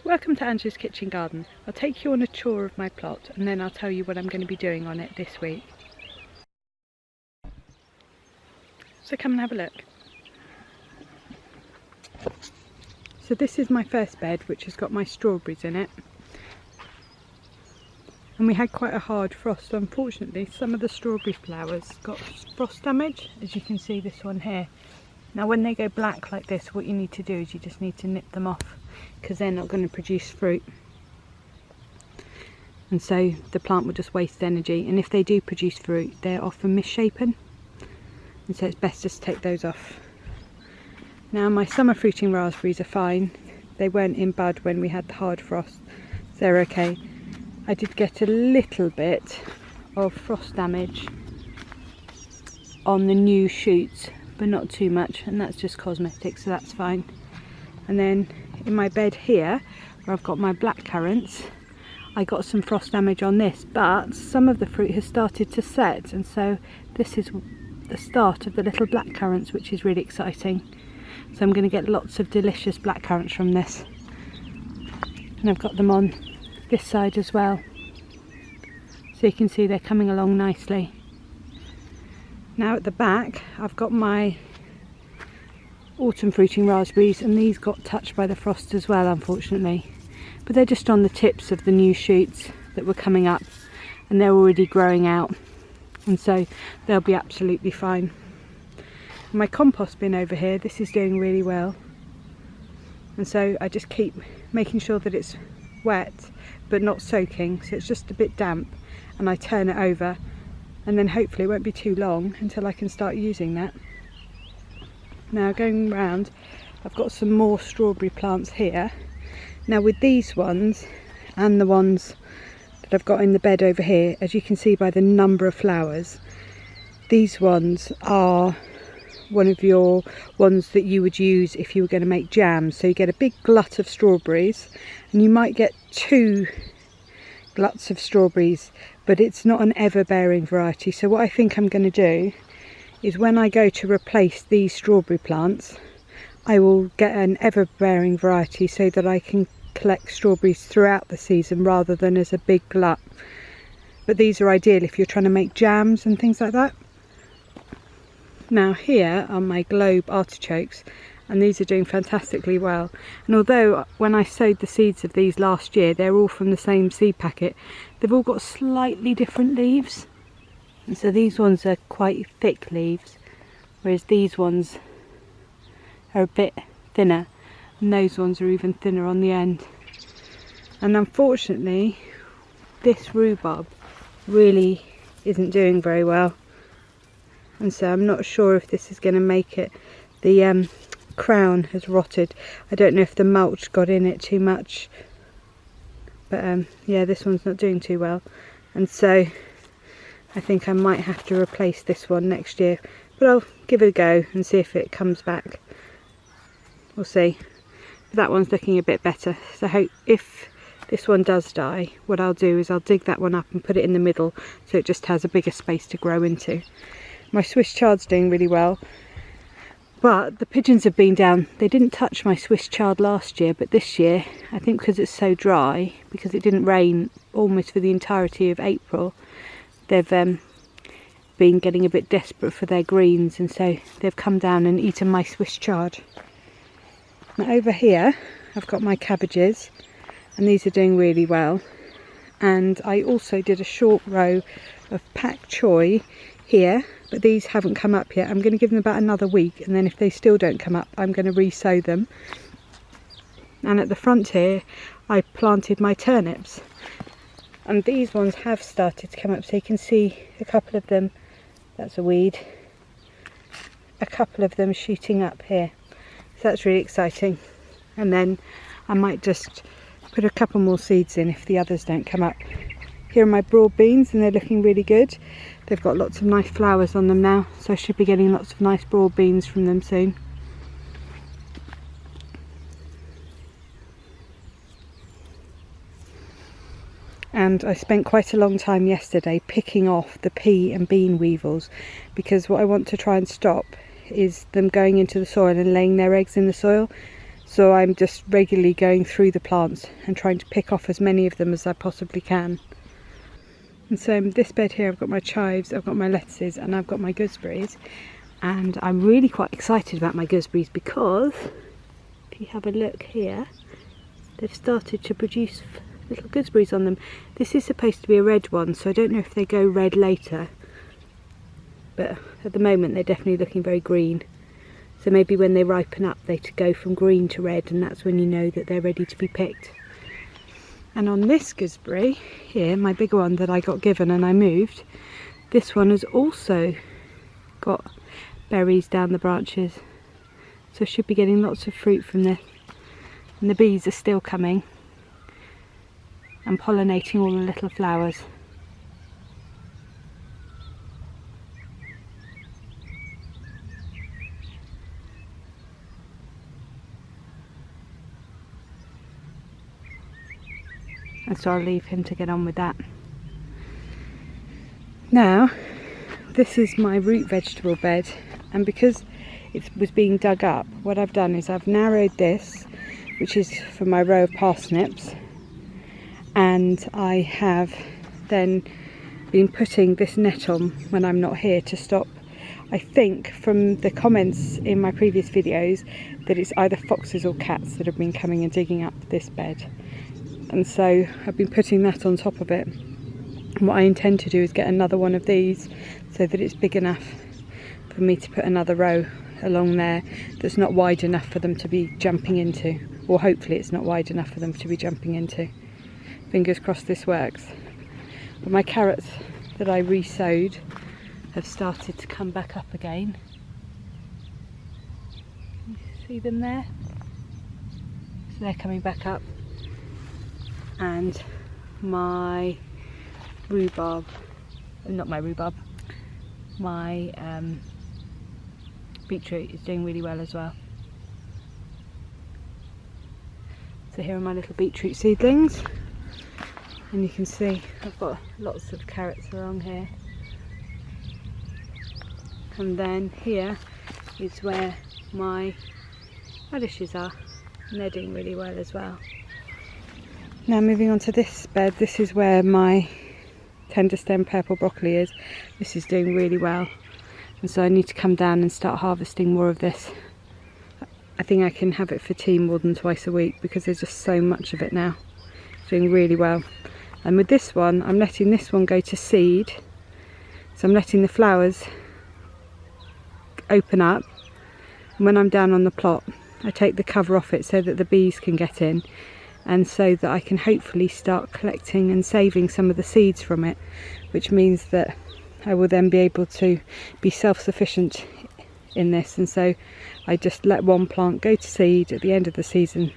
Welcome to Angela's Kitchen Garden. I'll take you on a tour of my plot and then I'll tell you what I'm going to be doing on it this week. So come and have a look. So this is my first bed, which has got my strawberries in it. And we had quite a hard frost, so unfortunately some of the strawberry flowers got frost damage, as you can see this one here. Now when they go black like this, what you need to do is you just need to nip them off, because they're not going to produce fruit. And so the plant will just waste energy, and if they do produce fruit, they're often misshapen. And so it's best just to take those off. Now my summer fruiting raspberries are fine. They weren't in bud when we had the hard frost, so they're okay. I did get a little bit of frost damage on the new shoots, but not too much, and that's just cosmetic, so that's fine. And then in my bed here, where I've got my black currants, I got some frost damage on this, but some of the fruit has started to set, and so this is the start of the little black currants, which is really exciting. So I'm going to get lots of delicious black currants from this. And I've got them on this side as well, so you can see they're coming along nicely. Now at the back I've got my autumn fruiting raspberries, and these got touched by the frost as well, unfortunately, but they're just on the tips of the new shoots that were coming up, and they're already growing out, and so they'll be absolutely fine. My compost bin over here, this is doing really well, and so I just keep making sure that it's wet but not soaking, so it's just a bit damp, and I turn it over, and then hopefully it won't be too long until I can start using that. Now going round, I've got some more strawberry plants here. Now with these ones and the ones that I've got in the bed over here, as you can see by the number of flowers, these ones are one of your ones that you would use if you were going to make jam. So you get a big glut of strawberries, and you might get 2 gluts of strawberries, but it's not an ever-bearing variety. So what I think I'm going to do is, when I go to replace these strawberry plants, I will get an ever-bearing variety so that I can collect strawberries throughout the season rather than as a big glut. But these are ideal if you're trying to make jams and things like that. Now here are my globe artichokes, and these are doing fantastically well. And although when I sowed the seeds of these last year, they're all from the same seed packet, they've all got slightly different leaves. And so these ones are quite thick leaves, whereas these ones are a bit thinner, and those ones are even thinner on the end. And unfortunately this rhubarb really isn't doing very well, and so I'm not sure if this is going to make it. The crown has rotted. I don't know if the mulch got in it too much, but yeah, this one's not doing too well, and so I think I might have to replace this one next year, but I'll give it a go and see if it comes back. We'll see. But that one's looking a bit better, so I hope if this one does die, what I'll do is I'll dig that one up and put it in the middle, so it just has a bigger space to grow into. My Swiss chard's doing really well, but the pigeons have been down. They didn't touch my Swiss chard last year, but this year, I think because it's so dry, because it didn't rain almost for the entirety of April, they've been getting a bit desperate for their greens, and so they've come down and eaten my Swiss chard. Now over here I've got my cabbages, and these are doing really well, and I also did a short row of pak choi here, but these haven't come up yet. I'm going to give them about another week, and then if they still don't come up, I'm going to re-sow them. And at the front here I planted my turnips, and these ones have started to come up, so you can see a couple of them, that's a weed, a couple of them shooting up here, so that's really exciting. And then I might just put a couple more seeds in if the others don't come up. Here are my broad beans, and they're looking really good. They've got lots of nice flowers on them now, so I should be getting lots of nice broad beans from them soon. And I spent quite a long time yesterday picking off the pea and bean weevils, because what I want to try and stop is them going into the soil and laying their eggs in the soil. so I'm just regularly going through the plants and trying to pick off as many of them as I possibly can. And so in this bed here I've got my chives, I've got my lettuces, and I've got my gooseberries, and I'm really quite excited about my gooseberries because if you have a look here, they've started to produce little gooseberries on them. This is supposed to be a red one, so I don't know if they go red later, but at the moment they're definitely looking very green. So maybe when they ripen up they go from green to red, and that's when you know that they're ready to be picked. And on this gooseberry here, my bigger one that I got given and I moved, this one has also got berries down the branches, so should be getting lots of fruit from this. And the bees are still coming and pollinating all the little flowers. And so I'll leave him to get on with that. Now, this is my root vegetable bed, and because it was being dug up, what I've done is I've narrowed this, which is for my row of parsnips, and I have then been putting this net on when I'm not here to stop. I think from the comments in my previous videos that it's either foxes or cats that have been coming and digging up this bed, and so I've been putting that on top of it. And what I intend to do is get another one of these so that it's big enough for me to put another row along there that's not wide enough for them to be jumping into, or hopefully it's not wide enough for them to be jumping into. Fingers crossed this works. But my carrots that I re-sowed have started to come back up again. You see them there? So they're coming back up. And my rhubarb, not my rhubarb, my beetroot is doing really well as well. So here are my little beetroot seedlings, and you can see I've got lots of carrots along here. And then here is where my radishes are, and they're doing really well as well. Now moving on to this bed, this is where my tender stem purple broccoli is. This is doing really well, and so I need to come down and start harvesting more of this. I think I can have it for tea more than twice a week because there's just so much of it now. It's doing really well. And with this one, I'm letting this one go to seed, so I'm letting the flowers open up, and when I'm down on the plot I take the cover off it so that the bees can get in, and so that I can hopefully start collecting and saving some of the seeds from it, which means that I will then be able to be self-sufficient in this. And so I just let one plant go to seed at the end of the season,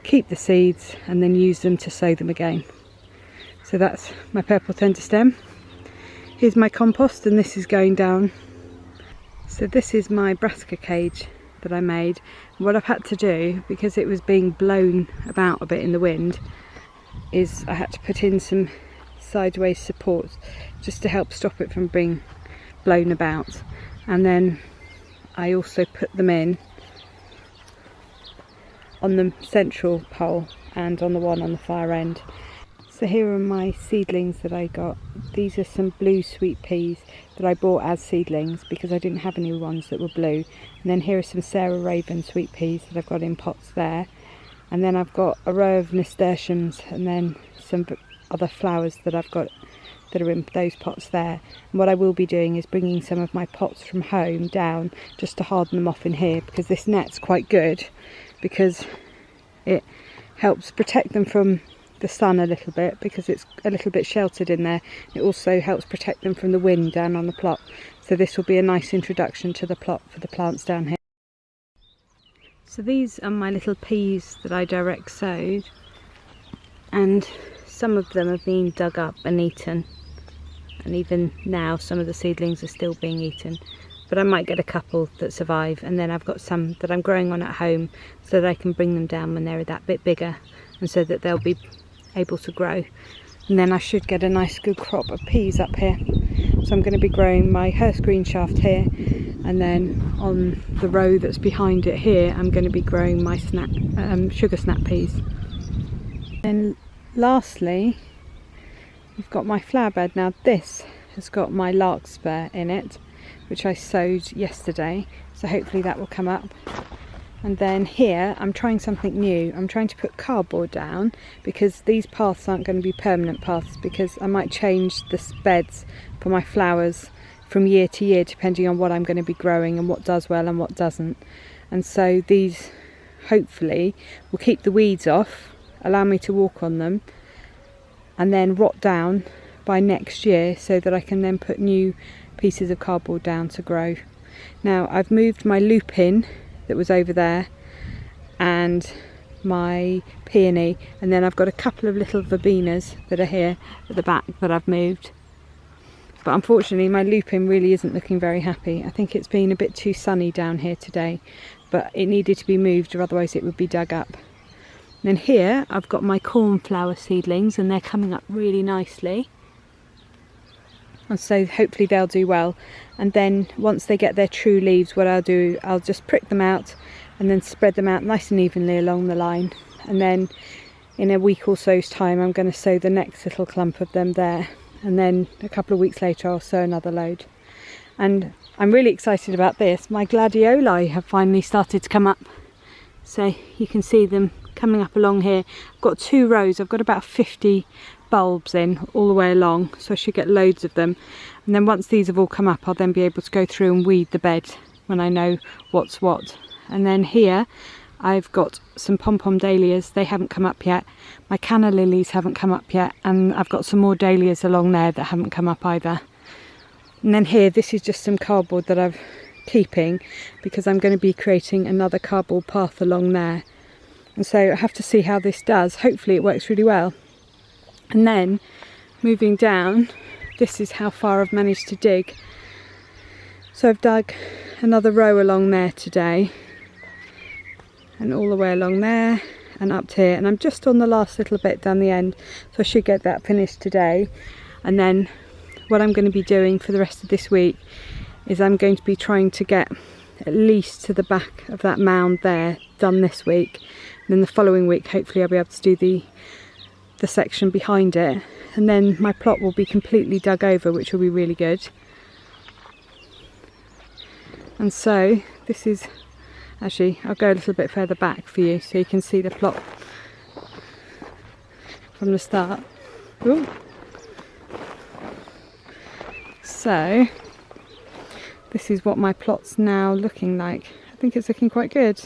keep the seeds, and then use them to sow them again. So that's my purple tender stem. Here's my compost, and this is going down. So this is my Brassica cage that I made. What I've had to do, because it was being blown about a bit in the wind, is I had to put in some sideways supports just to help stop it from being blown about, and then I also put them in on the central pole and on the one on the far end. So here are my seedlings that I got. These are some blue sweet peas that I bought as seedlings because I didn't have any ones that were blue. And then here are some Sarah Raven sweet peas that I've got in pots there. And then I've got a row of nasturtiums, and then some other flowers that I've got that are in those pots there. And what I will be doing is bringing some of my pots from home down just to harden them off in here, because this net's quite good because it helps protect them from the sun a little bit, because it's a little bit sheltered in there. It also helps protect them from the wind down on the plot. So this will be a nice introduction to the plot for the plants down here. So these are my little peas that I direct sowed, and some of them have been dug up and eaten, and even now some of the seedlings are still being eaten, but I might get a couple that survive. And then I've got some that I'm growing on at home so that I can bring them down when they're that bit bigger, and so that they'll be able to grow. and then I should get a nice good crop of peas up here. So I'm going to be growing my Hearst green shaft here, and then on the row that's behind it here I'm going to be growing my sugar snap peas. And lastly, we've got my flower bed. Now this has got my larkspur in it, which I sowed yesterday, so hopefully that will come up. And then here I'm trying something new. I'm trying to put cardboard down, because these paths aren't going to be permanent paths, because I might change the beds for my flowers from year to year depending on what I'm going to be growing and what does well and what doesn't. And so these hopefully will keep the weeds off, allow me to walk on them, and then rot down by next year, so that I can then put new pieces of cardboard down to grow. Now I've moved my lupin that was over there and my peony, and then I've got a couple of little verbenas that are here at the back that I've moved. But unfortunately my lupin really isn't looking very happy. I think it's been a bit too sunny down here today, but it needed to be moved or otherwise it would be dug up. And then here I've got my cornflower seedlings, and they're coming up really nicely, and so hopefully they'll do well. And then once they get their true leaves, what I'll do, I'll just prick them out and then spread them out nice and evenly along the line. And then in a week or so's time I'm going to sow the next little clump of them there, and then a couple of weeks later I'll sow another load. And I'm really excited about this. My gladioli have finally started to come up, so you can see them coming up along here. I've got 2 rows. I've got about 50 bulbs in all the way along, so I should get loads of them. And then once these have all come up, I'll then be able to go through and weed the bed when I know what's what. And then here I've got some pom-pom dahlias. They haven't come up yet. My canna lilies haven't come up yet, and I've got some more dahlias along there that haven't come up either. And then here, this is just some cardboard that I'm keeping, because I'm going to be creating another cardboard path along there. And so I have to see how this does. Hopefully it works really well. And then moving down, this is how far I've managed to dig. So I've dug another row along there today, and all the way along there and up here, and I'm just on the last little bit down the end, so I should get that finished today. And then what I'm going to be doing for the rest of this week is I'm going to be trying to get at least to the back of that mound there done this week, and then the following week hopefully I'll be able to do the section behind it, and then my plot will be completely dug over, which will be really good. And so this is, actually I'll go a little bit further back for you so you can see the plot from the start. Ooh. So this is what my plot's now looking like. I think it's looking quite good.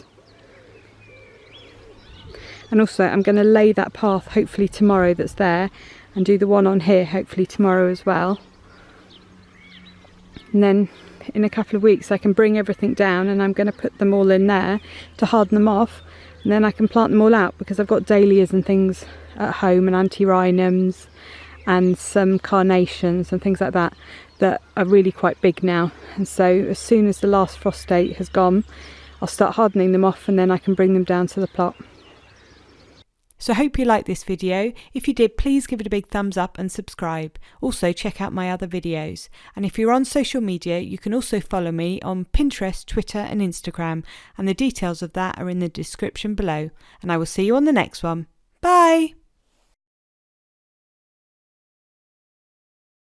And also I'm going to lay that path hopefully tomorrow that's there, and do the one on here hopefully tomorrow as well. And then in a couple of weeks I can bring everything down, and I'm going to put them all in there to harden them off, and then I can plant them all out, because I've got dahlias and things at home, and antirrhinums and some carnations and things like that that are really quite big now. And so as soon as the last frost date has gone, I'll start hardening them off, and then I can bring them down to the plot. So I hope you liked this video. If you did, please give it a big thumbs up and subscribe. Also check out my other videos. And if you're on social media, you can also follow me on Pinterest, Twitter and Instagram, and the details of that are in the description below. And I will see you on the next one. Bye!